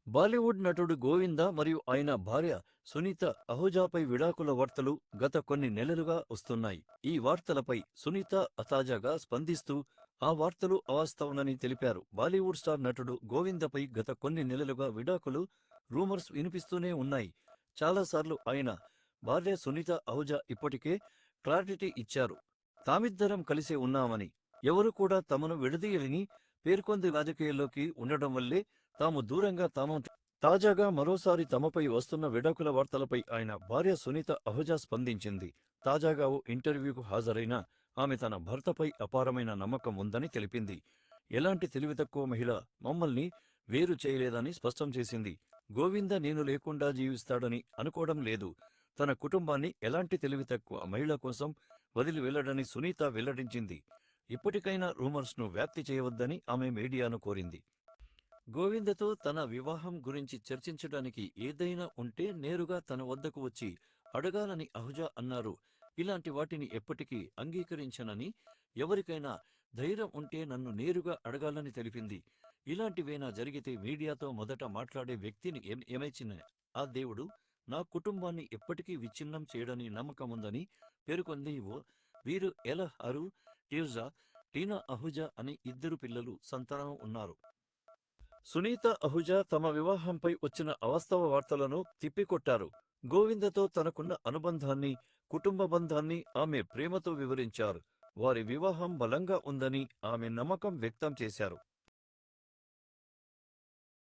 బాలీవుడ్ నటుడు గోవింద మరియు ఆయన భార్య సునీత అహూజాపై విడాకుల వార్తలు గత కొన్ని నెలలుగా వస్తున్నాయి. ఈ వార్తలపై సునీత తాజాగా స్పందిస్తూ ఆ వార్తలు అవాస్తవమని తెలిపారు. బాలీవుడ్ స్టార్ నటుడు గోవిందపై గత కొన్ని నెలలుగా విడాకులు రూమర్స్ వినిపిస్తూనే ఉన్నాయి. చాలాసార్లు ఆయన భార్య సునీత అహూజా ఇప్పటికే క్లారిటీ ఇచ్చారు. తామిద్దరం కలిసే ఉన్నామని, ఎవరు కూడా తమను విడదీయలని పేర్కొంది. రాజకీయాల్లోకి ఉండడం వల్లే తాము దూరంగా తాజాగా మరోసారి తమపై వస్తున్న విడాకుల వార్తలపై ఆయన భార్య సునీత అహూజా స్పందించింది. తాజాగా ఓ ఇంటర్వ్యూకు హాజరైన ఆమె తన భర్తపై అపారమైన నమ్మకం ఉందని తెలిపింది. ఎలాంటి తెలివితక్కువ మహిళ మమ్మల్ని వేరు చేయలేదని స్పష్టం చేసింది. గోవింద నేను లేకుండా జీవిస్తాడని అనుకోవడం లేదు. తన కుటుంబాన్ని ఎలాంటి తెలివితక్కువ మహిళ కోసం వదిలి వెళ్లడని సునీత వెల్లడించింది. ఇప్పటికైనా రూమర్స్ను వ్యాప్తి చేయవద్దని ఆమె మీడియాను కోరింది. గోవిందతో తన వివాహం గురించి చర్చించడానికి ఏదైనా ఉంటే నేరుగా తన వద్దకు వచ్చి అడగాలని అహుజా అన్నారు. ఇలాంటి వాటిని ఎప్పటికీ అంగీకరించనని, ఎవరికైనా ధైర్యం ఉంటే నన్ను నేరుగా అడగాలని తెలిపింది. ఇలాంటివేనా జరిగితే మీడియాతో మొదట మాట్లాడే వ్యక్తిని ఏమైచిన ఆ దేవుడు నా కుటుంబాన్ని ఎప్పటికీ విచ్ఛిన్నం చేయడని నమ్మకముందని పేర్కొంది. వీరు ఎల్ అరు టిర్జా, టీనా అహుజా అని ఇద్దరు పిల్లలు సంతానం ఉన్నారు. సునీత అహూజా తమ వివాహంపై వచ్చిన అవాస్తవ వార్తలను తిప్పికొట్టారు. గోవిందతో తనకున్న అనుబంధాన్ని, కుటుంబ బంధాన్ని ఆమె ప్రేమతో వివరించారు. వారి వివాహం బలంగా ఉందని ఆమె నమ్మకం వ్యక్తం చేశారు.